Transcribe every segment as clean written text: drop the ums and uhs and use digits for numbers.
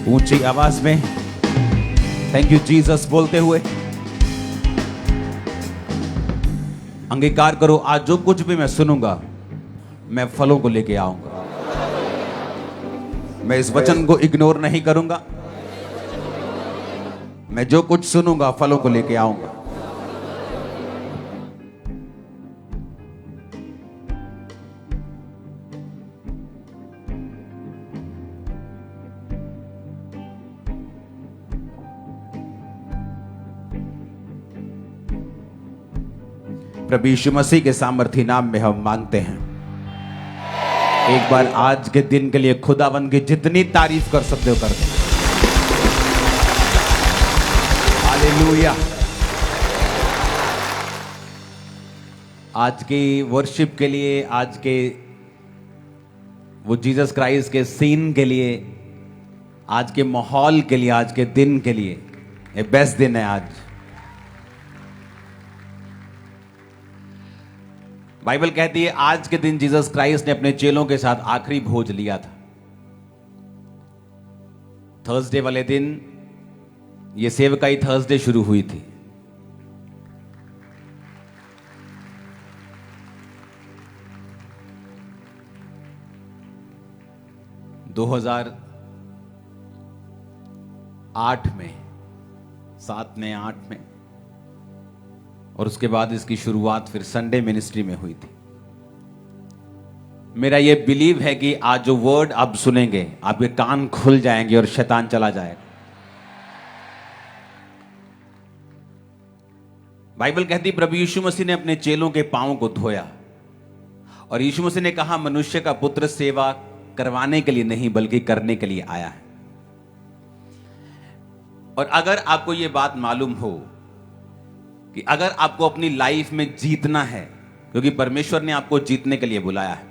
ऊंची आवाज में थैंक यू जीसस बोलते हुए अंगीकार करो, आज जो कुछ भी मैं सुनूंगा मैं फलों को लेके आऊंगा। मैं इस वचन को इग्नोर नहीं करूंगा। मैं जो कुछ सुनूंगा फलों को लेके आऊंगा। प्रभु यीशु मसीह के सामर्थी नाम में हम मांगते हैं। एक बार आज के दिन के लिए खुदावन की जितनी तारीफ कर सकते हो कर दो। हालेलुया। आज की वर्शिप के लिए, आज के वो जीसस क्राइस्ट के सीन के लिए, आज के माहौल के लिए, आज के दिन के लिए ये बेस्ट दिन है आज। बाइबल कहती है आज के दिन जीसस क्राइस्ट ने अपने चेलों के साथ आखिरी भोज लिया था। थर्सडे वाले दिन ये सेवकाई थर्सडे शुरू हुई थी। (2008) में 7 में 8 में, और उसके बाद इसकी शुरुआत फिर संडे मिनिस्ट्री में हुई थी। मेरा यह बिलीव है कि आज जो वर्ड आप सुनेंगे आपके कान खुल जाएंगे और शैतान चला जाएगा। बाइबल कहती प्रभु यीशु मसीह ने अपने चेलों के पांवों को धोया और यीशु मसीह ने कहा मनुष्य का पुत्र सेवा करवाने के लिए नहीं बल्कि करने के लिए आया है। और अगर आपको यह बात मालूम हो कि अगर आपको अपनी लाइफ में जीतना है, क्योंकि परमेश्वर ने आपको जीतने के लिए बुलाया है।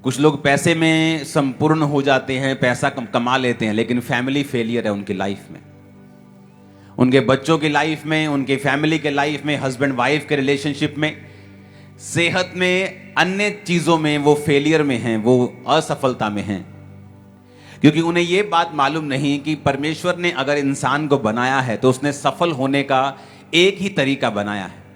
कुछ लोग पैसे में संपूर्ण हो जाते हैं, पैसा कमा लेते हैं, लेकिन फैमिली फेलियर है उनकी लाइफ में, उनके बच्चों की लाइफ में, उनके फैमिली के लाइफ में, हस्बैंड वाइफ के रिलेशनशिप में, सेहत में, अन्य चीजों में वो फेलियर में हैं, वो असफलता में हैं, क्योंकि उन्हें यह बात मालूम नहीं कि परमेश्वर ने अगर इंसान को बनाया है तो उसने सफल होने का एक ही तरीका बनाया है।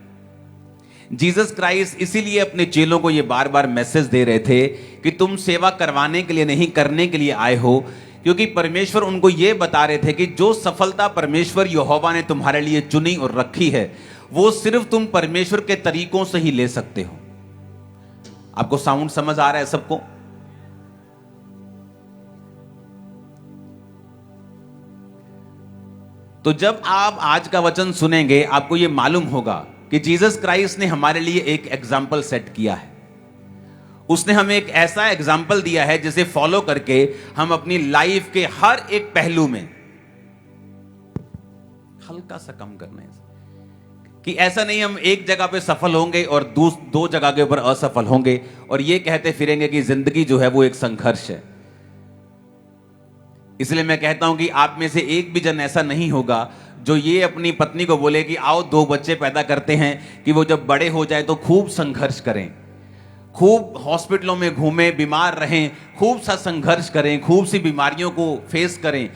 जीसस क्राइस्ट इसीलिए अपने चेलों को यह बार बार मैसेज दे रहे थे कि तुम सेवा करवाने के लिए नहीं करने के लिए आए हो, क्योंकि परमेश्वर उनको यह बता रहे थे कि जो सफलता परमेश्वर यहोवा ने तुम्हारे लिए चुनी और रखी है वो सिर्फ तुम परमेश्वर के तरीकों से ही ले सकते हो। आपको साउंड समझ आ रहा है सबको? तो जब आप आज का वचन सुनेंगे आपको यह मालूम होगा कि जीसस क्राइस्ट ने हमारे लिए एक एग्जाम्पल सेट किया है। उसने हमें एक ऐसा एग्जाम्पल दिया है जिसे फॉलो करके हम अपनी लाइफ के हर एक पहलू में, हल्का सा कम करना है कि ऐसा नहीं हम एक जगह पे सफल होंगे और दो जगह के ऊपर असफल होंगे और ये कहते फिरेंगे कि जिंदगी जो है वो एक संघर्ष है। इसलिए मैं कहता हूं कि आप में से एक भी जन ऐसा नहीं होगा जो ये अपनी पत्नी को बोले कि आओ 2 बच्चे पैदा करते हैं कि वो जब बड़े हो जाए तो खूब संघर्ष करें, खूब हॉस्पिटलों में घूमें, बीमार रहें, खूब सा संघर्ष करें, खूब सी बीमारियों को फेस करें।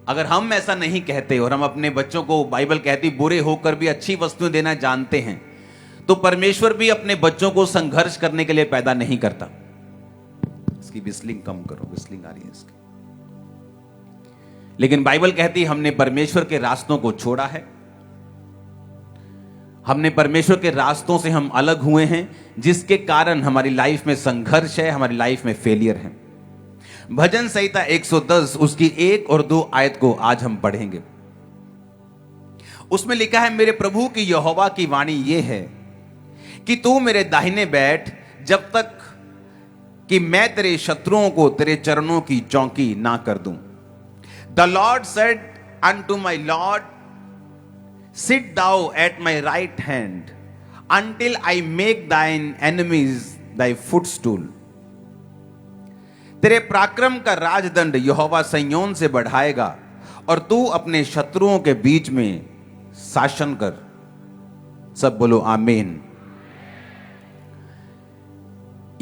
अगर हम ऐसा नहीं कहते और हम अपने बच्चों को, बाइबल कहती बुरे होकर भी अच्छी वस्तुएं देना जानते हैं, तो परमेश्वर भी अपने बच्चों को संघर्ष करने के लिए पैदा नहीं करता। इसकी विस्लिंग कम करो, विस्लिंग आ रही है इसकी। लेकिन बाइबल कहती हमने परमेश्वर के रास्तों को छोड़ा है, हमने परमेश्वर के रास्तों से हम अलग हुए हैं, जिसके कारण हमारी लाइफ में संघर्ष है, हमारी लाइफ में फेलियर है। भजन संहिता 110 उसकी 1 और 2 आयत को आज हम पढ़ेंगे। उसमें लिखा है मेरे प्रभु की यहोवा की वाणी यह है कि तू मेरे दाहिने बैठ जब तक कि मैं तेरे शत्रुओं को तेरे चरणों की चौकी ना कर दूं। The Lord said unto my Lord, sit thou at my right hand until I make thine enemies thy footstool। तेरे पराक्रम का राजदंड यहोवा सिय्योन से बढ़ाएगा और तू अपने शत्रुओं के बीच में शासन कर। सब बोलो आमीन।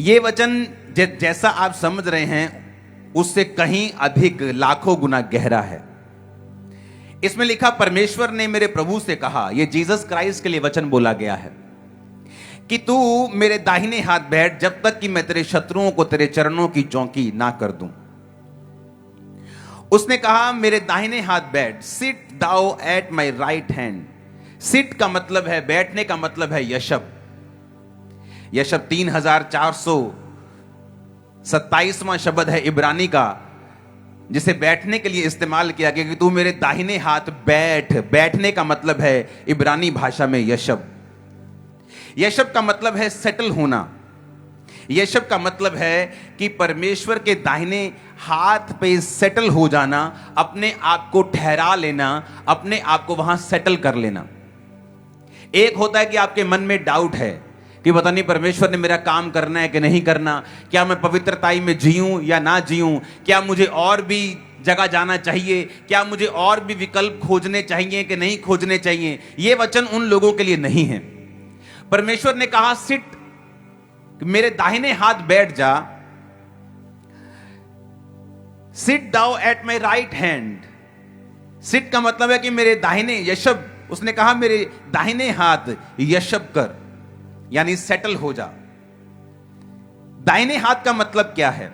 ये वचन जैसा आप समझ रहे हैं उससे कहीं अधिक लाखों गुना गहरा है। इसमें लिखा, परमेश्वर ने मेरे प्रभु से कहा, यह जीसस क्राइस्ट के लिए वचन बोला गया है, कि तू मेरे दाहिने हाथ बैठ जब तक कि मैं तेरे शत्रुओं को तेरे चरणों की चौकी ना कर दूं। उसने कहा, मेरे दाहिने हाथ बैठ, sit thou at my right hand. Sit का मतलब है बैठने, का मतलब है यशब। यशब 3427वां शब्द है इब्रानी का, जिसे बैठने के लिए इस्तेमाल किया गया कि तू मेरे दाहिने हाथ बैठ। बैठने का मतलब है इब्रानी भाषा में यशब। यशब का मतलब है सेटल होना। यशब का मतलब है कि परमेश्वर के दाहिने हाथ पे सेटल हो जाना, अपने आप को ठहरा लेना, अपने आप को वहां सेटल कर लेना। एक होता है कि आपके मन में डाउट है कि पता नहीं परमेश्वर ने मेरा काम करना है कि नहीं करना, क्या मैं पवित्रताई में जीऊं या ना जीऊं, क्या मुझे और भी जगह जाना चाहिए, क्या मुझे और भी विकल्प खोजने चाहिए कि नहीं खोजने चाहिए। यह वचन उन लोगों के लिए नहीं है। परमेश्वर ने कहा, सिट, मेरे दाहिने हाथ बैठ जा, sit thou at my right hand. Sit का मतलब है कि मेरे दाहिने यशब, उसने कहा मेरे दाहिने हाथ यशब कर, यानी सेटल हो जा। दाहिने हाथ का मतलब क्या है?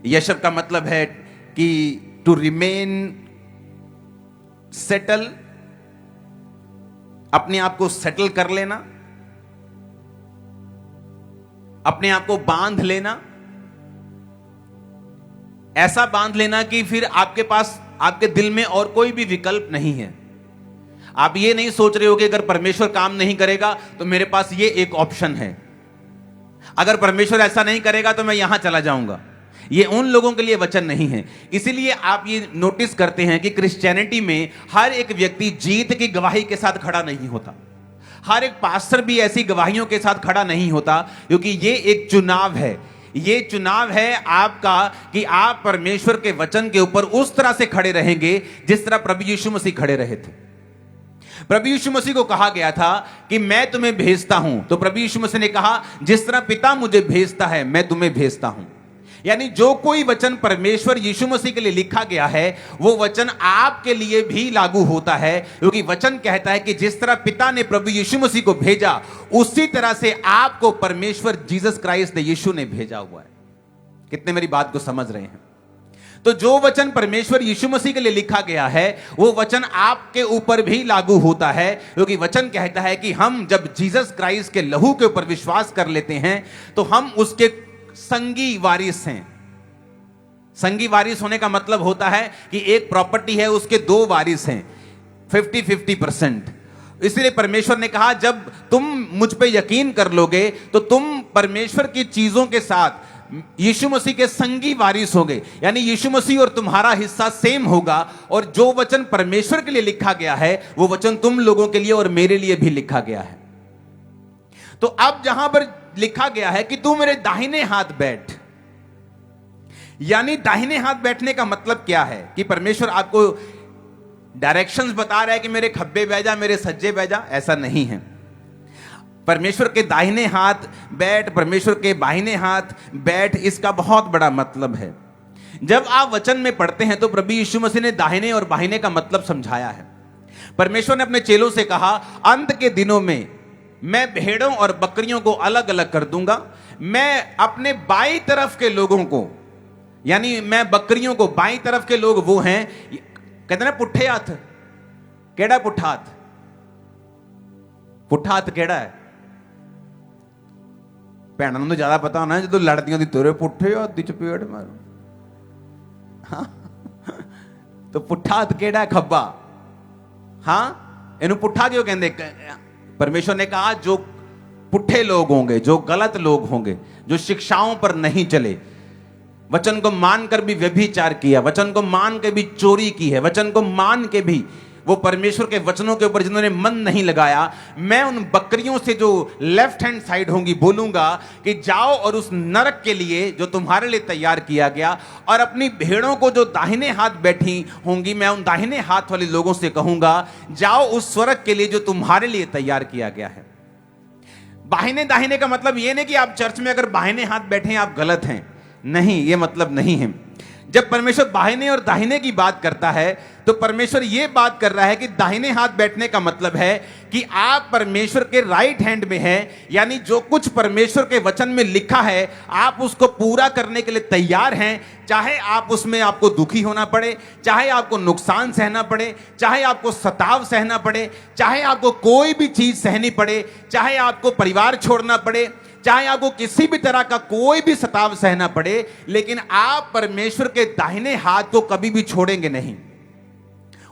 यशब का मतलब है कि टू रिमेन सेटल, अपने आप को सेटल कर लेना, अपने आप को बांध लेना, ऐसा बांध लेना कि फिर आपके पास, आपके दिल में और कोई भी विकल्प नहीं है। आप ये नहीं सोच रहे हो कि अगर परमेश्वर काम नहीं करेगा तो मेरे पास ये एक ऑप्शन है, अगर परमेश्वर ऐसा नहीं करेगा तो मैं यहां चला जाऊंगा। ये उन लोगों के लिए वचन नहीं है। इसीलिए आप ये नोटिस करते हैं कि क्रिश्चियनिटी में हर एक व्यक्ति जीत की गवाही के साथ खड़ा नहीं होता। हर एक पास्टर भी ऐसी गवाहियों के साथ खड़ा नहीं होता, क्योंकि ये एक चुनाव है। ये चुनाव है आपका कि आप परमेश्वर के वचन के ऊपर उस तरह से खड़े रहेंगे जिस तरह प्रभु यीशु मसीह खड़े रहे थे। प्रभु यीशु मसीह को कहा गया था कि मैं तुम्हें भेजता हूं, तो प्रभु यीशु मसीह ने कहा, जिस तरह पिता मुझे भेजता है मैं तुम्हें भेजता हूं। यानी जो कोई वचन परमेश्वर यीशु मसीह के लिए लिखा गया है वो वचन आपके लिए भी लागू होता है, क्योंकि वचन कहता है कि जिस तरह पिता ने प्रभु यीशु मसीह को भेजा उसी तरह से आपको परमेश्वर जीसस क्राइस्ट यीशु ने भेजा हुआ है। कितने मेरी बात को समझ रहे हैं? तो जो वचन परमेश्वर यीशु मसीह के लिए लिखा गया है वो वचन आपके ऊपर भी लागू होता है, क्योंकि वचन कहता है कि हम जब जीसस क्राइस्ट के लहू के ऊपर विश्वास कर लेते हैं तो हम उसके संगी वारिस हैं। संगी वारिस होने का मतलब होता है कि एक प्रॉपर्टी है, उसके दो वारिस हैं, 50-50%। इसलिए परमेश्वर ने कहा, जब तुम मुझ पे यकीन कर लोगे तो तुम परमेश्वर की चीजों के साथ यीशु मसीह के संगी वारिस होंगे। यानी यीशु मसीह और तुम्हारा हिस्सा सेम होगा, और जो वचन परमेश्वर के लिए लिखा गया है वो वचन तुम लोगों के लिए और मेरे लिए भी लिखा गया है। तो अब जहां पर लिखा गया है कि तू मेरे दाहिने हाथ बैठ, यानी दाहिने हाथ बैठने का मतलब क्या है? कि परमेश्वर आपको डायरेक्शंस बता रहा है कि मेरे खब्बे बह जा, मेरे सज्जे बह जा, ऐसा नहीं है। परमेश्वर के दाहिने हाथ बैठ, परमेश्वर के बाहिने हाथ बैठ, इसका बहुत बड़ा मतलब है। जब आप वचन में पढ़ते हैं तो प्रभु यीशु मसीह ने दाहिने और बाहिने का मतलब समझाया है। परमेश्वर ने अपने चेलों से कहा, अंत के दिनों में मैं भेड़ों और बकरियों को अलग अलग कर दूंगा। मैं अपने बाई तरफ के लोगों को, यानी मैं बकरियों को, बाई तरफ के लोग वो हैं, कहते ना पुट्ठे हाथ। केड़ा पुट्ठा हाथ? पुट्ठा हाथ केड़ा है? भैनों तो ज्यादा पता होना, जो लड़दियों की तुरे पुट्ठे हाथ की चपेट मारो। हाँ? तो पुट्ठा हाथ केड़ा है? खब्बा। हाँ, इन्हों पुट्ठा क्यों कहते? परमेश्वर ने कहा जो पुट्ठे लोग होंगे, जो गलत लोग होंगे, जो शिक्षाओं पर नहीं चले, वचन को मानकर भी व्यभिचार किया, वचन को मान के भी चोरी की है, वचन को मान के भी वो परमेश्वर के वचनों के ऊपर जिन्होंने मन नहीं लगाया, मैं उन बकरियों से जो लेफ्ट हैंड साइड होंगी बोलूंगा कि जाओ और उस नरक के लिए जो तुम्हारे लिए तैयार किया गया, और अपनी भेड़ों को जो दाहिने हाथ बैठी होंगी, मैं उन दाहिने हाथ वाले लोगों से कहूंगा जाओ उस स्वर्ग के लिए जो तुम्हारे लिए तैयार किया गया है। बाहिने दाहिने का मतलब यह नहीं कि आप चर्च में अगर बाहिने हाथ बैठे हैं आप गलत हैं। नहीं, ये मतलब नहीं है। जब परमेश्वर बाहिने और दाहिने की बात करता है तो परमेश्वर यह बात कर रहा है कि दाहिने हाथ बैठने का मतलब है कि आप परमेश्वर के राइट हैंड में हैं, यानी जो कुछ परमेश्वर के वचन में लिखा है आप उसको पूरा करने के लिए तैयार हैं, चाहे आप उसमें आपको दुखी होना पड़े, चाहे आपको नुकसान सहना पड़े, चाहे आपको सताव सहना पड़े, चाहे आपको कोई भी चीज सहनी पड़े, चाहे आपको परिवार छोड़ना पड़े, चाहे आपको किसी भी तरह का कोई भी सताव सहना पड़े, लेकिन आप परमेश्वर के दाहिने हाथ को कभी भी छोड़ेंगे नहीं।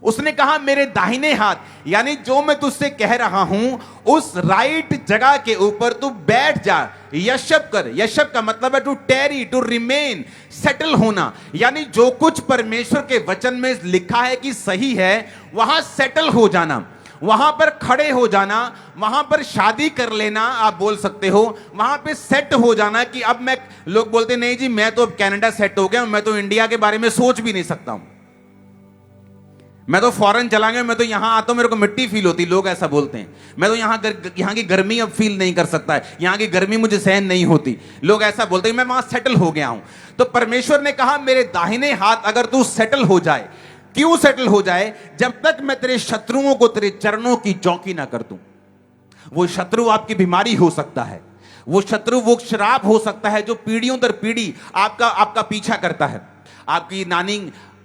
उसने कहा मेरे दाहिने हाथ, यानी जो मैं तुझसे कह रहा हूं उस राइट जगह के ऊपर तू बैठ जा, यशब कर। यशब का मतलब है to tarry, to remain, settle होना, यानी जो कुछ परमेश्वर के वचन में लिखा है कि सही है वहां सेटल हो जाना, वहां पर खड़े हो जाना, वहां पर शादी कर लेना, आप बोल सकते हो, वहां पे सेट हो जाना कि अब मैं, लोग बोलते नहीं जी मैं तो अब कनाडा सेट हो गया, मैं तो इंडिया के बारे में सोच भी नहीं सकता हूं, मैं तो फॉरेन चला गया, मैं तो यहां आता हूं मेरे को मिट्टी फील होती, लोग ऐसा बोलते हैं। मैं तो यहां की गर्मी अब फील नहीं कर सकता है, यहां की गर्मी मुझे सहन नहीं होती, लोग ऐसा बोलते हैं, मैं वहां सेटल हो गया हूं। तो परमेश्वर ने कहा मेरे दाहिने हाथ अगर तू सेटल हो जाए, क्यों सेटल हो जाए? जब तक मैं तेरे शत्रुओं को तेरे चरणों की चौकी ना कर दूं। वो शत्रु आपकी बीमारी हो सकता है, वो शत्रु वो श्राप हो सकता है जो पीढ़ियों दर पीढ़ी आपका पीछा करता है। आपकी नानी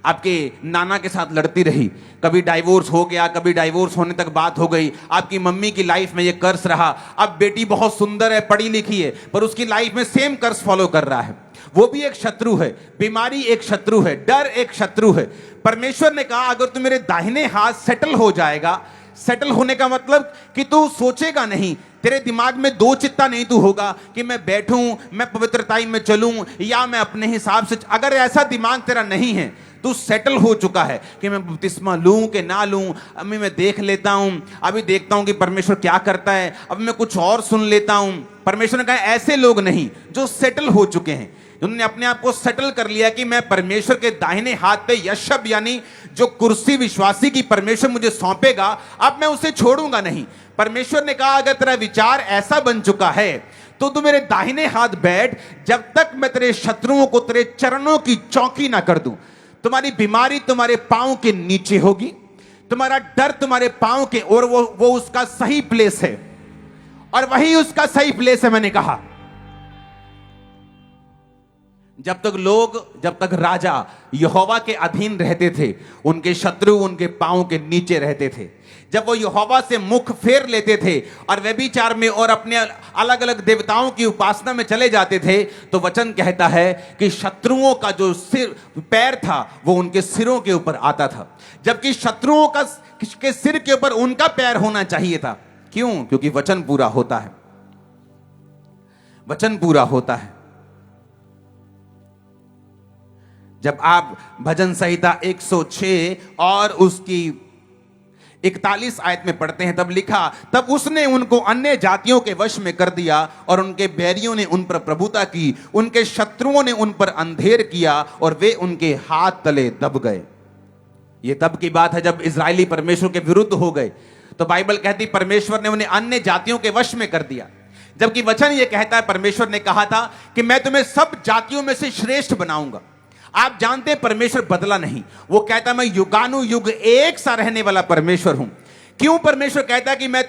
आपके नाना के साथ लड़ती रही, कभी डाइवोर्स हो गया, कभी डाइवोर्स होने तक बात हो गई, आपकी मम्मी की लाइफ में ये कर्स रहा, अब बेटी बहुत सुंदर है, पढ़ी लिखी है, पर उसकी लाइफ में सेम कर्स फॉलो कर रहा है, वो भी एक शत्रु है, बीमारी एक शत्रु है, डर एक शत्रु है। परमेश्वर ने कहा अगर तू मेरे दाहिने हाथ सेटल हो जाएगा, सेटल होने का मतलब कि तू सोचेगा नहीं, तेरे दिमाग में दो चित्ता नहीं तू होगा कि मैं बैठूं, मैं पवित्रताई में चलूं या मैं अपने हिसाब से, अगर ऐसा दिमाग तेरा नहीं है, तू सेटल हो चुका है कि मैं बपतिस्मा लूं कि ना लूं, अभी मैं देख लेता हूं, अभी देखता हूं कि परमेश्वर क्या करता है, अब मैं कुछ और सुन लेता हूं। परमेश्वर ने कहा ऐसे लोग नहीं जो सेटल हो चुके हैं, उन्होंने अपने आप को सेटल कर लिया कि मैं परमेश्वर के दाहिने हाथ पे यशब, यानी जो कुर्सी विश्वासी की परमेश्वर मुझे सौंपेगा, अब मैं उसे छोड़ूंगा नहीं। परमेश्वर ने कहा अगर तेरा विचार ऐसा बन चुका है तो तू मेरे दाहिने हाथ बैठ, जब तक मैं तेरे शत्रुओं को तेरे चरणों की चौकी ना कर दूं। तुम्हारी बीमारी तुम्हारे पांव के नीचे होगी, तुम्हारा डर तुम्हारे पांव के, और वो उसका सही प्लेस है, और वही उसका सही प्लेस है। मैंने कहा जब तक राजा यहोवा के अधीन रहते थे, उनके शत्रु उनके पांव के नीचे रहते थे। जब वो यहोवा से मुख फेर लेते थे और व्यभिचार में और अपने अलग अलग देवताओं की उपासना में चले जाते थे, तो वचन कहता है कि शत्रुओं का जो पैर था वो उनके सिरों के ऊपर आता था, जबकि शत्रुओं का के सिर के ऊपर उनका पैर होना चाहिए था। क्यों? क्योंकि वचन पूरा होता है, वचन पूरा होता है। जब आप भजन संहिता 106 और उसकी 41 आयत में पढ़ते हैं, तब लिखा, तब उसने उनको अन्य जातियों के वश में कर दिया और उनके बैरियों ने उन पर प्रभुता की, उनके शत्रुओं ने उन पर अंधेर किया और वे उनके हाथ तले दब गए। ये तब की बात है जब इजरायली परमेश्वर के विरुद्ध हो गए, तो बाइबल कहती परमेश्वर ने उन्हें अन्य जातियों के वश में कर दिया, जबकि वचन ये कहता है, परमेश्वर ने कहा था कि मैं तुम्हें सब जातियों में से श्रेष्ठ बनाऊंगा। आप जानते हैं परमेश्वर बदला नहीं, वो कहता मैं युगानुयुग एक सा रहने वाला परमेश्वर हूं। क्यों परमेश्वर कहता है कि मैं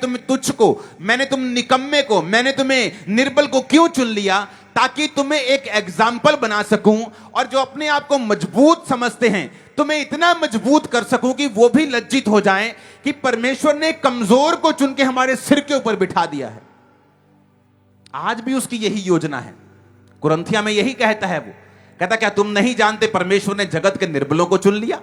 मैंने तुम निकम्मे को, मैंने तुम्हें निर्बल को क्यों चुन लिया? ताकि तुम्हें एक एग्जाम्पल बना सकूं, और जो अपने आप को मजबूत समझते हैं तुम्हें इतना मजबूत कर सकूं कि वो भी लज्जित हो जाएं कि परमेश्वर ने कमजोर को चुन के हमारे सिर के ऊपर बिठा दिया है। आज भी उसकी यही योजना है। कुरिन्थियों में यही कहता है, वो कहता क्या तुम नहीं जानते परमेश्वर ने जगत के निर्बलों को चुन लिया?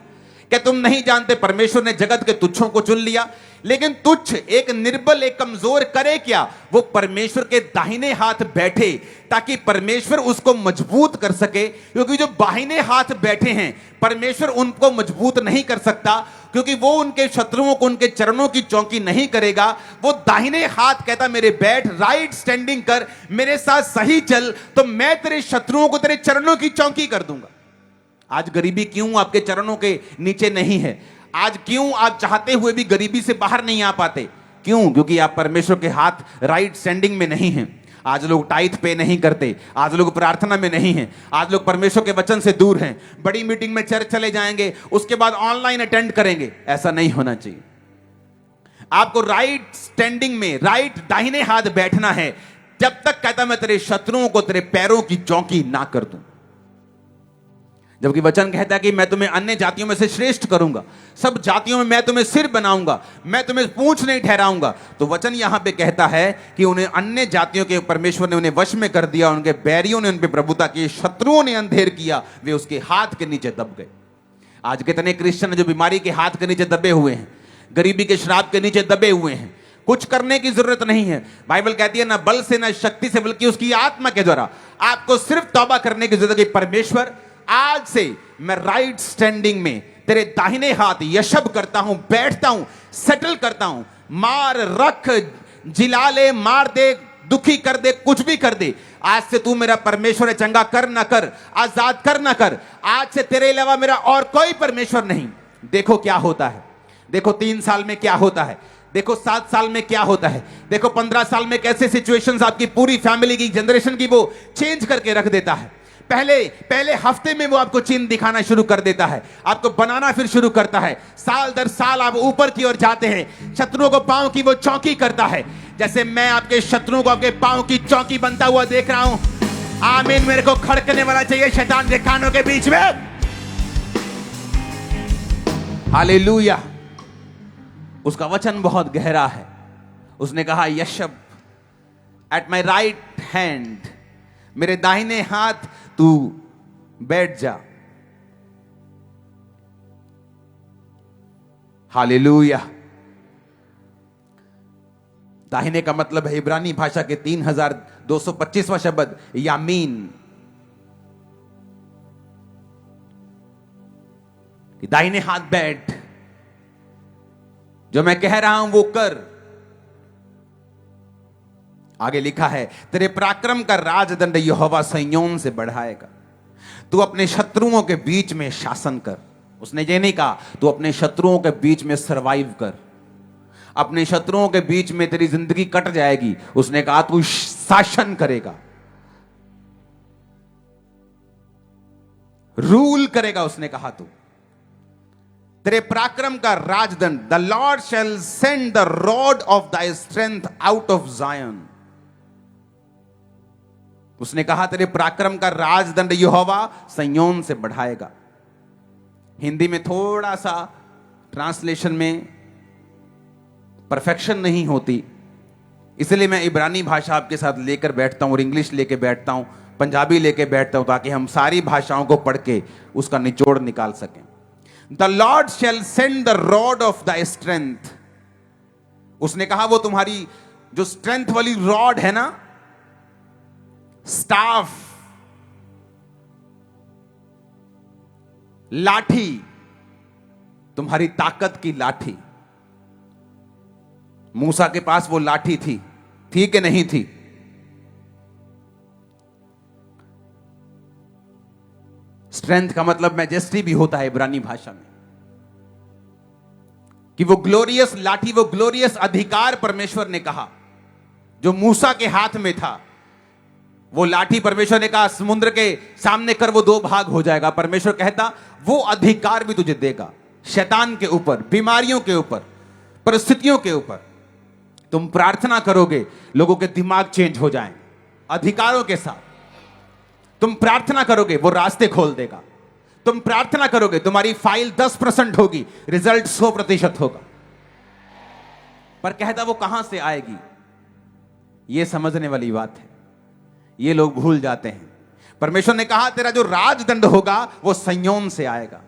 क्या तुम नहीं जानते परमेश्वर ने जगत के तुच्छों को चुन लिया? लेकिन तुच्छ, एक निर्बल, एक कमजोर करे क्या? वो परमेश्वर के दाहिने हाथ बैठे ताकि परमेश्वर उसको मजबूत कर सके, क्योंकि जो बाहिने हाथ बैठे हैं परमेश्वर उनको मजबूत नहीं कर सकता, क्योंकि वो उनके शत्रुओं को उनके चरणों की चौकी नहीं करेगा। वो दाहिने हाथ कहता मेरे बैठ, राइट स्टैंडिंग कर, मेरे साथ सही चल, तो मैं तेरे शत्रुओं को तेरे चरणों की चौकी कर दूंगा। आज गरीबी क्यों आपके चरणों के नीचे नहीं है? आज क्यों आप चाहते हुए भी गरीबी से बाहर नहीं आ पाते? क्यों? क्योंकि आप परमेश्वर के हाथ राइट स्टैंडिंग में नहीं हैं। आज लोग टाइथ पे नहीं करते, आज लोग प्रार्थना में नहीं हैं, आज लोग परमेश्वर के वचन से दूर हैं। बड़ी मीटिंग में चर्च चले जाएंगे, उसके बाद ऑनलाइन अटेंड करेंगे। ऐसा नहीं होना चाहिए। आपको राइट स्टैंडिंग में, राइट दाहिने हाथ बैठना है, जब तक कहता मैं तेरे शत्रुओं को तेरे पैरों की चौकी ना कर दूं। जबकि वचन कहता है कि मैं तुम्हें अन्य जातियों में से श्रेष्ठ करूंगा, सब जातियों में मैं तुम्हें सिर बनाऊंगा, मैं तुम्हें पूंछ नहीं ठहराऊंगा। तो वचन यहां पे कहता है कि उन्हें अन्य जातियों के परमेश्वर ने उन्हें वश में कर दिया, उनके बैरियों ने उन पे प्रभुता की, शत्रुओं ने अंधेर किया, वे उसके हाथ के नीचे दब गए। आज कितने क्रिश्चियन जो बीमारी के हाथ के नीचे दबे हुए हैं, गरीबी के श्राप के नीचे दबे हुए हैं। कुछ करने की जरूरत नहीं है। बाइबल कहती है ना बल से ना शक्ति से, बल्कि उसकी आत्मा के द्वारा। आपको सिर्फ तौबा करने की जरूरत है। परमेश्वर आज से मैं राइट स्टैंडिंग में तेरे दाहिने हाथ यशब करता हूं, बैठता हूं, सेटल करता हूं। मार रख, जिला ले, मार दे, दुखी कर दे, कुछ भी कर दे, आज से तू मेरा परमेश्वर है। चंगा कर ना कर, आजाद कर ना कर, आज से तेरे अलावा मेरा और कोई परमेश्वर नहीं। देखो क्या होता है, देखो 3 साल में क्या होता है, देखो 7 साल में क्या होता है, देखो 15 साल में कैसे सिचुएशंस आपकी पूरी फैमिली की, जनरेशन की वो चेंज करके रख देता है। पहले हफ्ते में वो आपको चिन्ह दिखाना शुरू कर देता है, आपको बनाना फिर शुरू करता है। साल दर साल आप ऊपर की ओर जाते हैं। शत्रुओं को पांव की वो चौकी करता है। जैसे मैं आपके शत्रुओं को आपके पांव की चौकी बनता हुआ देख रहा हूं। आमीन। मेरे को खड़कने वाला चाहिए शैतान के कानों के बीच में। हालेलुया। उसका वचन बहुत गहरा है। उसने कहा यशब एट माई राइट हैंड, मेरे दाहिने हाथ तू बैठ जा। हालेलुया। दाहिने का मतलब है इब्रानी भाषा के 3225वां शब्द यामीन, कि दाहिने हाथ बैठ, जो मैं कह रहा हूं वो कर। आगे लिखा है तेरे पराक्रम का राजदंड यहोवा सिय्योन से बढ़ाएगा। तू अपने शत्रुओं के बीच में शासन कर। उसने ये नहीं कहा तू अपने शत्रुओं के बीच में सरवाइव कर, अपने शत्रुओं के बीच में तेरी जिंदगी कट जाएगी। उसने कहा तू शासन करेगा, रूल करेगा। उसने कहा तू तेरे पराक्रम का राजदंड, the Lord shall send the rod of thy strength out of Zion. उसने कहा तेरे पराक्रम का राजदंड यहोवा सिय्योन से बढ़ाएगा। हिंदी में थोड़ा सा ट्रांसलेशन में परफेक्शन नहीं होती, इसलिए मैं इब्रानी भाषा आपके साथ लेकर बैठता हूं और इंग्लिश लेके बैठता हूं, पंजाबी लेके बैठता हूं, ताकि हम सारी भाषाओं को पढ़ के उसका निचोड़ निकाल सकें। The Lord shall send the rod of the strength. उसने कहा वो तुम्हारी जो स्ट्रेंथ वाली रॉड है ना, स्टाफ, लाठी, तुम्हारी ताकत की लाठी। मूसा के पास वो लाठी थी कि नहीं थी? स्ट्रेंथ का मतलब मैजेस्टी भी होता है इब्रानी भाषा में, कि वो ग्लोरियस लाठी, वो ग्लोरियस अधिकार परमेश्वर ने कहा जो मूसा के हाथ में था। वो लाठी परमेश्वर ने कहा समुद्र के सामने कर, वो 2 भाग हो जाएगा। परमेश्वर कहता वो अधिकार भी तुझे देगा, शैतान के ऊपर, बीमारियों के ऊपर, परिस्थितियों के ऊपर। तुम प्रार्थना करोगे, लोगों के दिमाग चेंज हो जाएं अधिकारों के साथ। तुम प्रार्थना करोगे, वो रास्ते खोल देगा। तुम प्रार्थना करोगे, तुम्हारी फाइल 10% होगी, रिजल्ट 100% होगा। पर कहता वो कहां से आएगी, ये समझने वाली बात है। ये लोग भूल जाते हैं। परमेश्वर ने कहा तेरा जो राजदंड होगा वो सिय्योन से आएगा।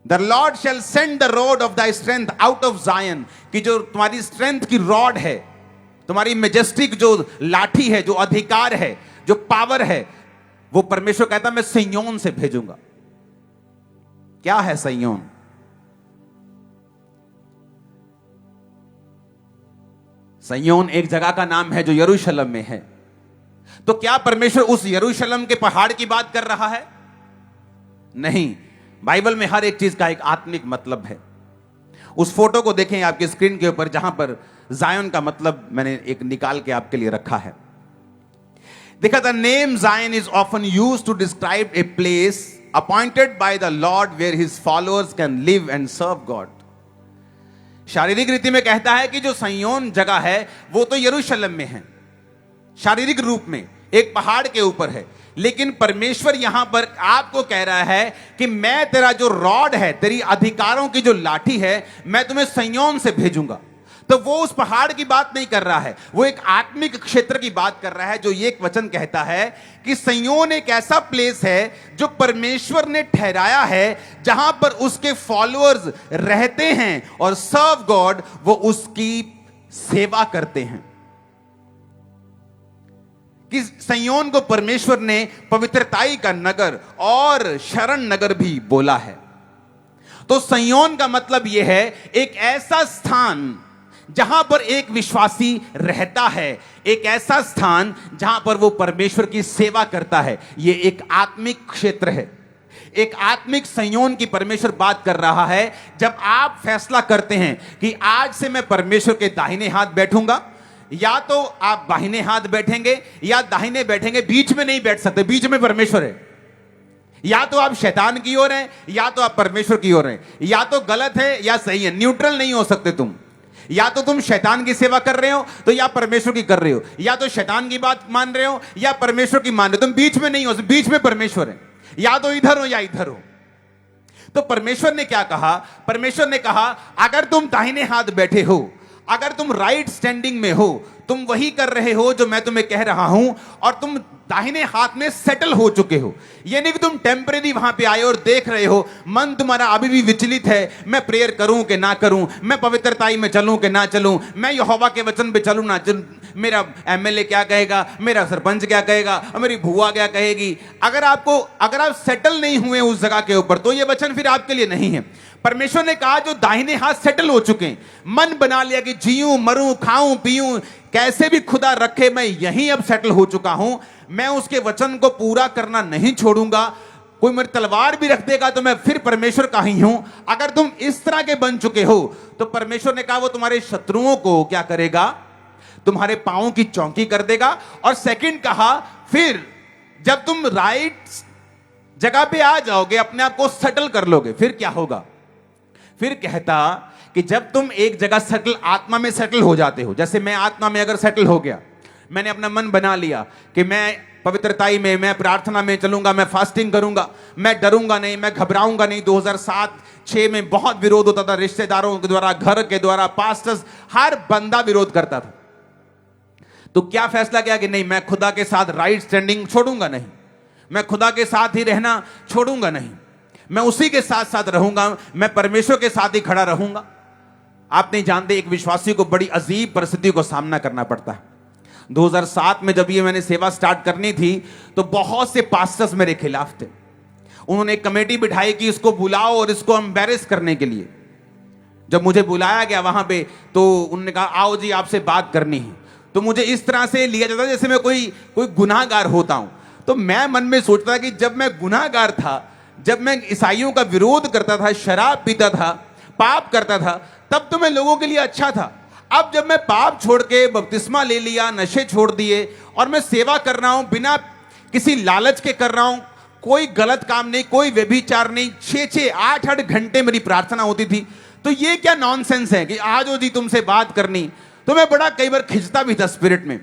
The Lord shall send the rod of the strength out of Zion, कि जो तुम्हारी स्ट्रेंथ की रॉड है, तुम्हारी मेजेस्टिक जो लाठी है, जो अधिकार है, जो पावर है, वो परमेश्वर कहता मैं सिय्योन से भेजूंगा। क्या है सिय्योन? सिय्योन एक जगह का नाम है जो यरूशलेम में है। तो क्या परमेश्वर उस यरूशलेम के पहाड़ की बात कर रहा है? नहीं। बाइबल में हर एक चीज का एक आत्मिक मतलब है। उस फोटो को देखें आपके स्क्रीन के ऊपर, जहां पर जायन का मतलब मैंने एक निकाल के आपके लिए रखा है। देखा, the name Zion is often used to describe a place appointed by the Lord where his followers can live and serve God. शारीरिक रीति में कहता है कि जो सिय्योन जगह है वो तो यरूशलेम में है, शारीरिक रूप में एक पहाड़ के ऊपर है, लेकिन परमेश्वर यहां पर आपको कह रहा है कि मैं तेरा जो रॉड है, तेरी अधिकारों की जो लाठी है, मैं तुम्हें सिय्योन से भेजूंगा। तो वो उस पहाड़ की बात नहीं कर रहा है, वो एक आत्मिक क्षेत्र की बात कर रहा है, जो ये एक वचन कहता है कि सिय्योन एक ऐसा प्लेस है जो परमेश्वर ने ठहराया है, जहां पर उसके फॉलोअर्स रहते हैं और सर्व गॉड, वो उसकी सेवा करते हैं। कि सिय्योन को परमेश्वर ने पवित्रताई का नगर और शरण नगर भी बोला है। तो सिय्योन का मतलब यह है एक ऐसा स्थान जहां पर एक विश्वासी रहता है, एक ऐसा स्थान जहां पर वो परमेश्वर की सेवा करता है। यह एक आत्मिक क्षेत्र है, एक आत्मिक सिय्योन की परमेश्वर बात कर रहा है। जब आप फैसला करते हैं कि आज से मैं परमेश्वर के दाहिने हाथ बैठूंगा, या तो आप बाहिने हाथ बैठेंगे या दाहिने बैठेंगे, बीच में नहीं बैठ सकते, बीच में परमेश्वर है। या तो आप शैतान की ओर हैं या तो आप परमेश्वर की ओर हैं, या तो गलत है या सही है, न्यूट्रल नहीं हो सकते तुम। या तो तुम शैतान की सेवा कर रहे हो तो या परमेश्वर की कर रहे हो, या तो शैतान की बात मान रहे हो या परमेश्वर की मान रहे हो, तुम बीच में नहीं हो, बीच में परमेश्वर है। या तो इधर हो या इधर हो। तो परमेश्वर ने क्या कहा? परमेश्वर ने कहा अगर तुम दाहिने हाथ बैठे हो, अगर तुम राइट स्टैंडिंग में हो, तुम वही कर रहे हो जो मैं तुम्हें कह रहा हूं, और तुम दाहिने हाथ में सेटल हो चुके हो, ये नहीं कि तुम टेम्परेरी वहां पे आए और देख रहे हो, मन तुम्हारा अभी भी विचलित है, मैं प्रेयर करूं कि ना करूं, मैं पवित्रताई में चलूं कि ना चलूं, मैं यहोवा के वचन पे चलूं ना चलूं, मेरा एमएलए क्या कहेगा, मेरा सरपंच क्या कहेगा, मेरी भुआ क्या कहेगी। अगर आप सेटल नहीं हुए उस जगह के ऊपर, तो ये वचन फिर आपके लिए नहीं है। परमेश्वर ने कहा जो दाहिने हाथ सेटल हो चुके हैं, मन बना लिया कि जीऊं मरूं खाऊं पीऊं, कैसे भी खुदा रखे, मैं यहीं अब सेटल हो चुका हूं, मैं उसके वचन को पूरा करना नहीं छोड़ूंगा, कोई मेरी तलवार भी रख देगा तो मैं फिर परमेश्वर का ही हूं। अगर तुम इस तरह के बन चुके हो, तो परमेश्वर ने कहा वो तुम्हारे शत्रुओं को क्या करेगा? तुम्हारे पांवों की चौकी कर देगा। और सेकंड कहा, फिर जब तुम राइट जगह पे आ जाओगे, अपने आप को सेटल कर लोगे, फिर क्या होगा? फिर कहता कि जब तुम एक जगह सेटल, आत्मा में सेटल हो जाते हो, जैसे मैं आत्मा में अगर सेटल हो गया, मैंने अपना मन बना लिया कि मैं पवित्रताई में, मैं प्रार्थना में चलूंगा, मैं फास्टिंग करूंगा, मैं डरूंगा नहीं, मैं घबराऊंगा नहीं। 2007-6 में बहुत विरोध होता था, रिश्तेदारों के द्वारा, घर के द्वारा, पास्टर्स, हर बंदा विरोध करता था। तो क्या फैसला किया कि नहीं, मैं खुदा के साथ राइट स्टैंडिंग छोड़ूंगा नहीं, मैं खुदा के साथ ही रहना छोड़ूंगा नहीं, मैं उसी के साथ साथ रहूंगा, मैं परमेश्वर के साथ ही खड़ा रहूंगा। आप नहीं जानते, एक विश्वासी को बड़ी अजीब परिस्थिति को सामना करना पड़ता है। 2007 में जब ये मैंने सेवा स्टार्ट करनी थी, तो बहुत से पास्टर्स मेरे खिलाफ थे। उन्होंने एक कमेटी बिठाई कि इसको बुलाओ और इसको एम्बैरेस करने के लिए। जब मुझे बुलाया गया वहां पे, तो उन्होंने कहा आओ जी आपसे बात करनी है। तो मुझे इस तरह से लिया जाता जैसे मैं कोई गुनाहगार होता हूं। तो मैं मन में सोचता कि जब मैं गुनाहगार था, जब मैं ईसाइयों का विरोध करता था, शराब पीता था, पाप करता था, तब तो मैं लोगों के लिए अच्छा था। अब जब मैं पाप छोड़ के बपतिस्मा ले लिया, नशे छोड़ दिए, और मैं सेवा कर रहा हूं, बिना किसी लालच के कर रहा हूं, कोई गलत काम नहीं, कोई व्यभिचार नहीं, 6-6, 8-8 घंटे मेरी प्रार्थना होती थी। तो ये क्या नॉनसेंस है कि आज जी तुमसे बात करनी। तो मैं बड़ा कई बार खिंचता भी था स्पिरिट में,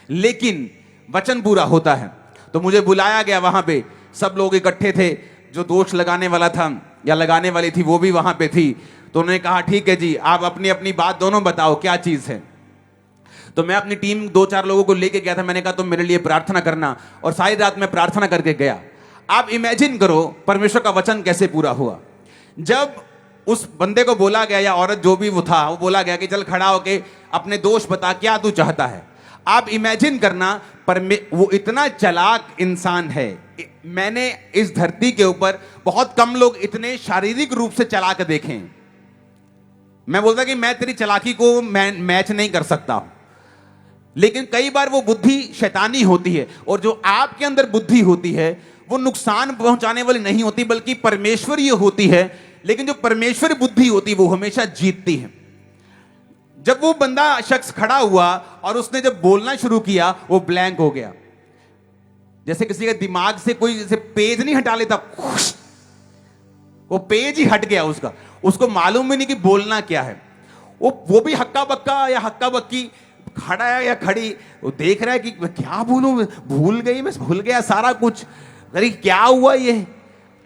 लेकिन वचन पूरा होता है। तो मुझे बुलाया गया, वहां पे सब लोग इकट्ठे थे, जो दोष लगाने वाला था या लगाने वाली थी वो भी वहां पे थी। तो उन्होंने कहा ठीक है जी, आप अपनी अपनी बात दोनों बताओ क्या चीज है। तो मैं अपनी टीम 2-4 लोगों को लेके गया था। मैंने कहा तुम मेरे लिए प्रार्थना करना, और सारी रात मैं प्रार्थना करके गया। आप इमेजिन करो परमेश्वर का वचन कैसे पूरा हुआ। जब उस बंदे को बोला गया, या औरत जो भी वो था, वो बोला गया कि चल खड़ा होके अपने दोष बता, क्या तू चाहता है। आप इमेजिन करना, वो इतना चालाक इंसान है। मैंने इस धरती के ऊपर बहुत कम लोग इतने शारीरिक रूप से चालाक देखे हैं। मैं बोलता कि मैं तेरी चालाकी को मैच नहीं कर सकता, लेकिन कई बार वो बुद्धि शैतानी होती है, और जो आपके अंदर बुद्धि होती है वो नुकसान पहुंचाने वाली नहीं होती, बल्कि परमेश्वरीय होती है, लेकिन जो परमेश्वरी बुद्धि होती है वो हमेशा जीतती है। जब वो बंदा शख्स खड़ा हुआ और उसने जब बोलना शुरू किया, वो ब्लैंक हो गया। जैसे किसी के दिमाग से कोई जैसे पेज नहीं हटा लेता, वो पेज ही हट गया उसका, उसको मालूम भी नहीं कि बोलना क्या है। वो भी हक्का बक्का या हक्का बक्की खड़ा है या खड़ी, वो देख रहा है कि क्या बोलूं, भूल गया सारा कुछ, अरे क्या हुआ ये।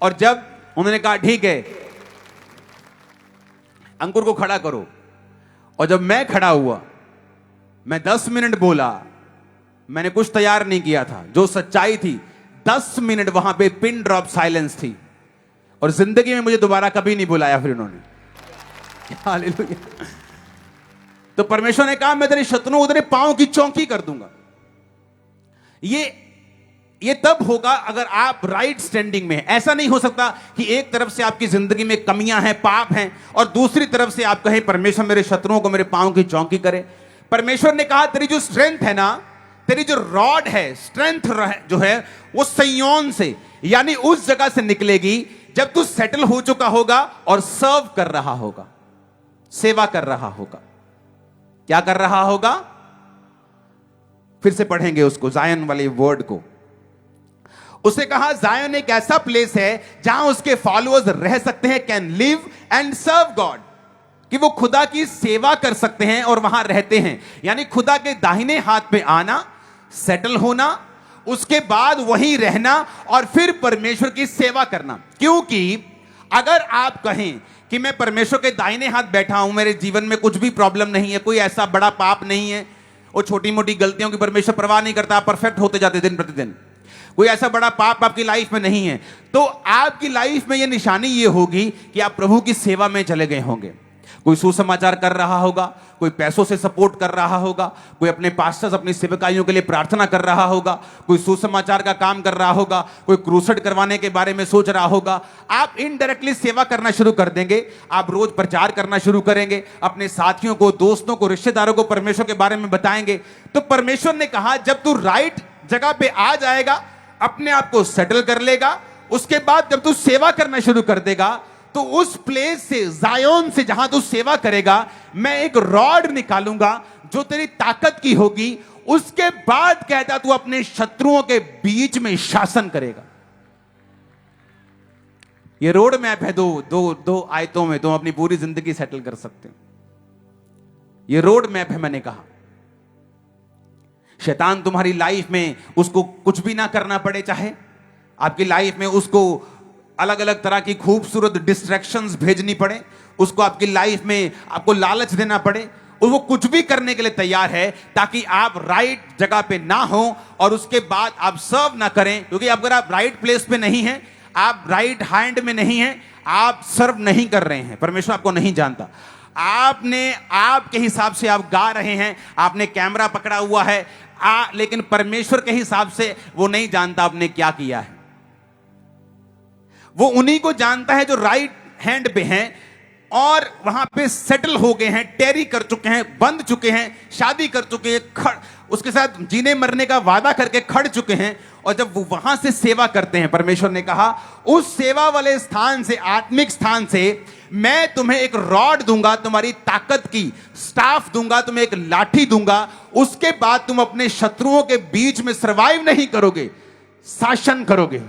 और जब उन्होंने कहा ठीक है अंकुर को खड़ा करो, और जब मैं खड़ा हुआ, मैं 10 मिनट बोला, मैंने कुछ तैयार नहीं किया था, जो सच्चाई थी 10 मिनट वहां पे पिन ड्रॉप साइलेंस थी, और जिंदगी में मुझे दोबारा कभी नहीं बुलाया फिर उन्होंने। हालेलुया। तो परमेश्वर ने कहा मैं तेरे शत्रुओं को तेरे पांव की चौकी कर दूंगा। ये तब होगा अगर आप राइट स्टैंडिंग में हैं। ऐसा नहीं हो सकता कि एक तरफ से आपकी जिंदगी में कमियां हैं, पाप हैं, और दूसरी तरफ से आप कहें परमेश्वर मेरे शत्रुओं को मेरे पांव की चौकी करे। परमेश्वर ने कहा तेरी जो स्ट्रेंथ है ना, तेरी जो रॉड है, स्ट्रेंथ जो है, वो संयोन से, यानी उस जगह से निकलेगी जब तू सेटल हो चुका होगा और सर्व कर रहा होगा, सेवा कर रहा होगा। क्या कर रहा होगा? फिर से पढ़ेंगे उसको, जायन वाले वर्ड को। उसे कहा जायन एक ऐसा प्लेस है जहां उसके फॉलोअर्स रह सकते हैं, can live and serve God, कि वो खुदा की सेवा कर सकते हैं और वहां रहते हैं। यानी खुदा के दाहिने हाथ पे आना, सेटल होना, उसके बाद वहीं रहना और फिर परमेश्वर की सेवा करना। क्योंकि अगर आप कहें कि मैं परमेश्वर के दाहिने हाथ बैठा हूं, मेरे जीवन में कुछ भी प्रॉब्लम नहीं है, कोई ऐसा बड़ा पाप नहीं है, वो छोटी मोटी गलतियों की परमेश्वर परवाह नहीं करता, आप परफेक्ट होते जाते दिन प्रतिदिन, कोई ऐसा बड़ा पाप आपकी लाइफ में नहीं है, तो आपकी लाइफ में यह निशानी ये होगी कि आप प्रभु की सेवा में चले गए होंगे। कोई सुसमाचार कर रहा होगा, कोई पैसों से सपोर्ट कर रहा होगा, कोई अपने पास्टर्स अपनी सेवकाइयों के लिए प्रार्थना कर रहा होगा, कोई सुसमाचार का काम कर रहा होगा, कोई क्रूसेड करवाने के बारे में सोच रहा होगा। आप इनडायरेक्टली सेवा करना शुरू कर देंगे, आप रोज प्रचार करना शुरू करेंगे, अपने साथियों को, दोस्तों को, रिश्तेदारों को परमेश्वर के बारे में बताएंगे। तो परमेश्वर ने कहा जब तू राइट जगह पे आ जाएगा, अपने आप को सेटल कर लेगा, उसके बाद जब तू सेवा करना शुरू कर देगा, तो उस प्लेस से, जायोन से जहां तू सेवा करेगा, मैं एक रॉड निकालूंगा जो तेरी ताकत की होगी। उसके बाद कहता तू अपने शत्रुओं के बीच में शासन करेगा। ये रोड मैप है, दो आयतों में तुम अपनी पूरी जिंदगी सेटल कर सकते हो। ये रोड मैप है। मैंने कहा शैतान तुम्हारी लाइफ में, उसको कुछ भी ना करना पड़े, चाहे आपकी लाइफ में उसको अलग अलग तरह की खूबसूरत डिस्ट्रैक्शंस भेजनी पड़े, उसको आपकी लाइफ में आपको लालच देना पड़े, और वो कुछ भी करने के लिए तैयार है ताकि आप राइट जगह पे ना हो और उसके बाद आप सर्व ना करें। क्योंकि अगर आप राइट प्लेस पे नहीं हैं, आप राइट हैंड में नहीं हैं, आप सर्व नहीं कर रहे हैं, परमेश्वर आपको नहीं जानता। आपने आपके हिसाब से आप गा रहे हैं, आपने कैमरा पकड़ा हुआ है, लेकिन परमेश्वर के हिसाब से वो नहीं जानता आपने क्या किया है। वो उन्हीं को जानता है जो राइट हैंड पे हैं और वहां पे सेटल हो गए हैं, टेरी कर चुके हैं, बंध चुके हैं, शादी कर चुके हैं, उसके साथ जीने मरने का वादा करके खड़ चुके हैं। और जब वो वहां से सेवा करते हैं, परमेश्वर ने कहा उस सेवा वाले स्थान से, आत्मिक स्थान से, मैं तुम्हें एक रॉड दूंगा, तुम्हारी ताकत की स्टाफ दूंगा, तुम्हें एक लाठी दूंगा। उसके बाद तुम अपने शत्रुओं के बीच में सर्वाइव नहीं करोगे, शासन करोगे।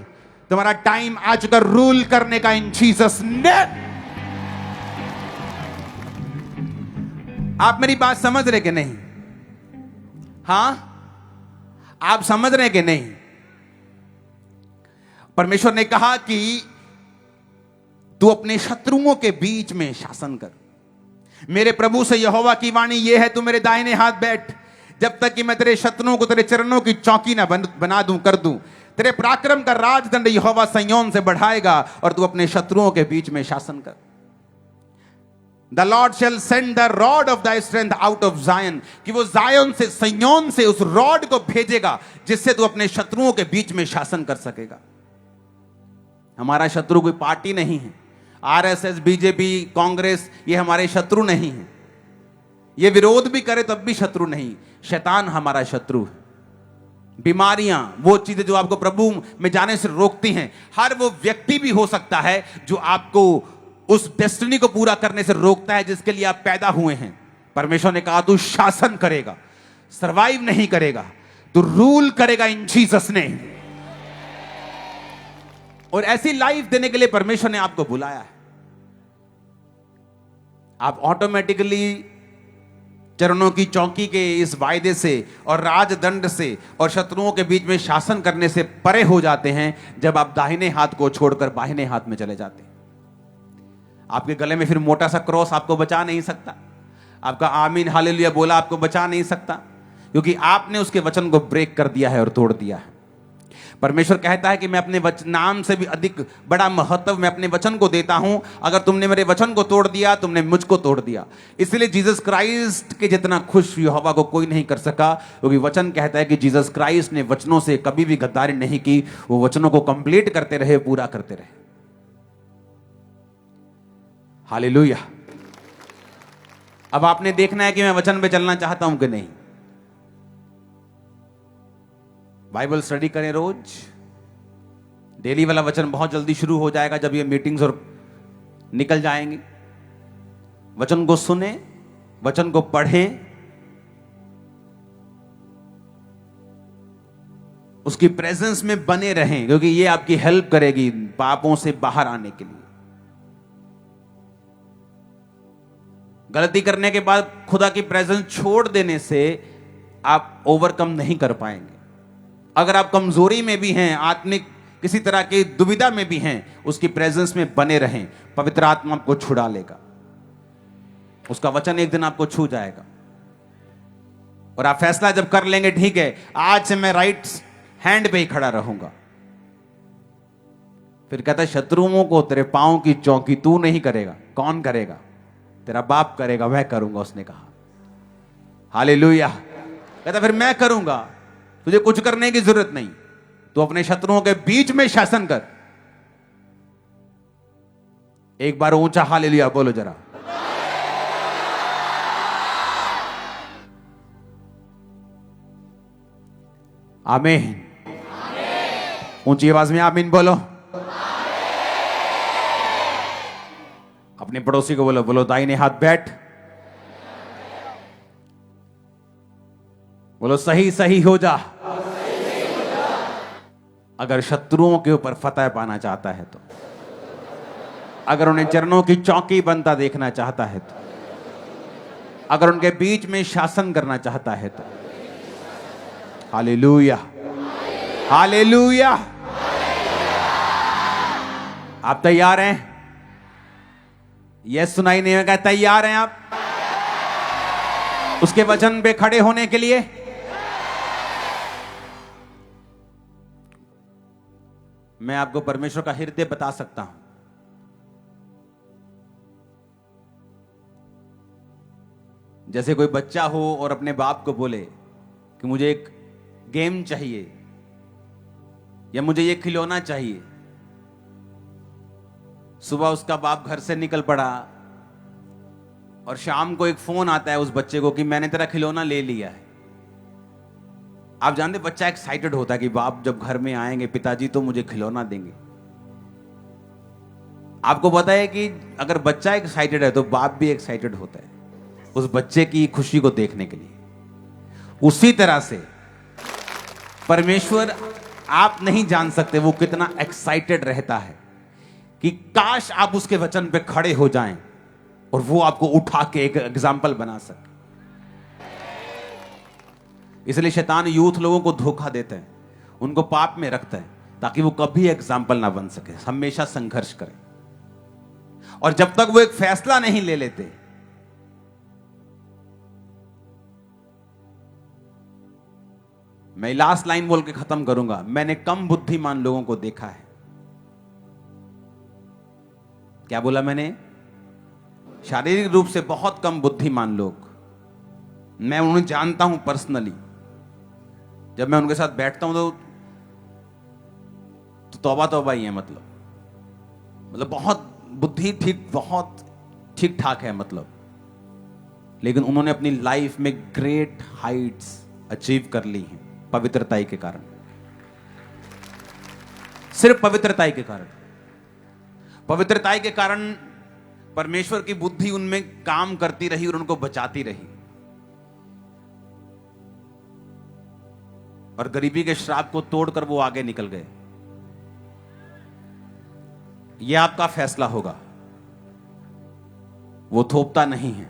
तुम्हारा टाइम आ चुका रूल करने का इन जीसस नेम। आप मेरी बात समझ रहे कि नहीं? हां, आप समझ रहे कि नहीं? परमेश्वर ने कहा कि तू अपने शत्रुओं के बीच में शासन कर। मेरे प्रभु से यहोवा की वाणी यह है, तू मेरे दाहिने हाथ बैठ जब तक कि मैं तेरे शत्रुओं को तेरे चरणों की चौकी ना बना दूं, कर दूं। तेरे पराक्रम का राजदंड यहोवा संयोन से बढ़ाएगा और तू अपने शत्रुओं के बीच में शासन कर। The Lord shall send the rod of thy strength out of Zion, कि वो जायन से, संयोन से उस रॉड को भेजेगा जिससे तू अपने शत्रुओं के बीच में शासन कर सकेगा। हमारा शत्रु कोई पार्टी नहीं है, आरएसएस, बीजेपी, कांग्रेस, ये हमारे शत्रु नहीं है। ये विरोध भी करे तब भी शत्रु नहीं, शैतान हमारा शत्रु है। बीमारियां, वो चीजें जो आपको प्रभु में जाने से रोकती हैं, हर वो व्यक्ति भी हो सकता है जो आपको उस डेस्टिनी को पूरा करने से रोकता है जिसके लिए आप पैदा हुए हैं। परमेश्वर ने कहा तू शासन करेगा, सरवाइव नहीं करेगा, तू रूल करेगा इन जीसस नेम। और ऐसी लाइफ देने के लिए परमेश्वर ने आपको बुलाया है। आप ऑटोमेटिकली चरणों की चौकी के इस वायदे से और राजदंड से और शत्रुओं के बीच में शासन करने से परे हो जाते हैं जब आप दाहिने हाथ को छोड़कर बाहिने हाथ में चले जाते हैं। आपके गले में फिर मोटा सा क्रॉस आपको बचा नहीं सकता, आपका आमीन हालेलुया बोला आपको बचा नहीं सकता, क्योंकि आपने उसके वचन को ब्रेक कर दिया है और तोड़ दिया है। परमेश्वर कहता है कि मैं अपने नाम से भी अधिक बड़ा महत्व मैं अपने वचन को देता हूं। अगर तुमने मेरे वचन को तोड़ दिया, तुमने मुझको तोड़ दिया। इसलिए जीसस क्राइस्ट के जितना खुश यहोवा को कोई नहीं कर सका, क्योंकि वचन कहता है कि जीसस क्राइस्ट ने वचनों से कभी भी गद्दारी नहीं की। वो वचनों को कंप्लीट करते रहे, पूरा करते रहे। हालेलुया। अब आपने देखना है कि मैं वचन पे चलना चाहता हूं कि नहीं। बाइबल स्टडी करें रोज। डेली वाला वचन बहुत जल्दी शुरू हो जाएगा जब ये मीटिंग्स और निकल जाएंगी। वचन को सुने, वचन को पढ़ें, उसकी प्रेजेंस में बने रहें, क्योंकि ये आपकी हेल्प करेगी पापों से बाहर आने के लिए। गलती करने के बाद खुदा की प्रेजेंस छोड़ देने से आप ओवरकम नहीं कर पाएंगे। अगर आप कमजोरी में भी हैं, आत्मिक किसी तरह की दुविधा में भी हैं, उसकी प्रेजेंस में बने रहें। पवित्र आत्मा आपको छुड़ा लेगा। उसका वचन एक दिन आपको छू जाएगा और आप फैसला जब कर लेंगे, ठीक है आज से मैं राइट हैंड पे ही खड़ा रहूंगा। फिर कहता है शत्रुओं को तेरे पांव की चौकी तू नहीं करेगा। कौन करेगा? तेरा बाप करेगा, मैं करूंगा। उसने कहा हालेलुया। कहता फिर मैं करूंगा, तुझे कुछ करने की जरूरत नहीं, तो अपने शत्रुओं के बीच में शासन कर। एक बार ऊंचा हालेलुया बोलो जरा। आमीन। ऊंची आवाज में आमीन बोलो। अपने पड़ोसी को बोलो, बोलो दाहिने हाथ बैठ। बोलो सही सही हो जा। अगर शत्रुओं के ऊपर फतह पाना चाहता है तो, अगर उन्हें चरणों की चौकी बनता देखना चाहता है तो, अगर उनके बीच में शासन करना चाहता है तो, हालेलुया हालेलुया। आप तैयार हैं? यस सुनाई नहीं होगा। तैयार हैं आप उसके वचन पे खड़े होने के लिए? मैं आपको परमेश्वर का हृदय बता सकता हूं। जैसे कोई बच्चा हो और अपने बाप को बोले कि मुझे एक गेम चाहिए या मुझे ये खिलौना चाहिए। सुबह उसका बाप घर से निकल पड़ा और शाम को एक फोन आता है उस बच्चे को कि मैंने तेरा खिलौना ले लिया है। आप जानते बच्चा एक्साइटेड होता है कि बाप जब घर में आएंगे पिताजी तो मुझे खिलौना देंगे। आपको पता है कि अगर बच्चा एक्साइटेड है तो बाप भी एक्साइटेड होता है उस बच्चे की खुशी को देखने के लिए। उसी तरह से परमेश्वर, आप नहीं जान सकते वो कितना एक्साइटेड रहता है कि काश आप उसके वचन पे खड़े हो जाएं और वो आपको उठा के एक एग्जाम्पल बना सके। इसलिए शैतान यूथ लोगों को धोखा देता है, उनको पाप में रखता है ताकि वो कभी एग्जाम्पल ना बन सके, हमेशा संघर्ष करें। और जब तक वो एक फैसला नहीं ले लेते, मैं लास्ट लाइन बोल के खत्म करूंगा। मैंने कम बुद्धिमान लोगों को देखा है। क्या बोला मैंने? शारीरिक रूप से बहुत कम बुद्धिमान लोग, मैं उन्हें जानता हूं पर्सनली। जब मैं उनके साथ बैठता हूं तो तौबा तौबा ही है। मतलब बहुत बुद्धि ठीक, बहुत ठीक ठाक है मतलब। लेकिन उन्होंने अपनी लाइफ में ग्रेट हाइट्स अचीव कर ली हैं पवित्रता के कारण, सिर्फ पवित्रता के कारण। पवित्रता के कारण परमेश्वर की बुद्धि उनमें काम करती रही और उनको बचाती रही, और गरीबी के श्राप को तोड़कर वो आगे निकल गए। यह आपका फैसला होगा। वो थोपता नहीं है।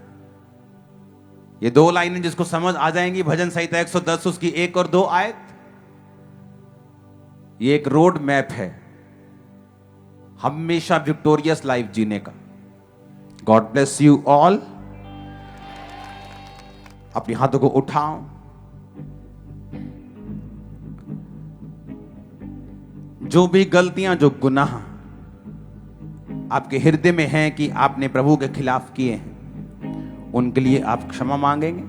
ये 2 लाइनें जिसको समझ आ जाएंगी, भजन संहिता 110 उसकी 1 और 2 आयत, ये एक रोड मैप है हमेशा विक्टोरियस लाइफ जीने का। God bless you all. अपने हाथों को उठाओ। जो भी गलतियां, जो गुनाह आपके हृदय में हैं कि आपने प्रभु के खिलाफ किए हैं, उनके लिए आप क्षमा मांगेंगे।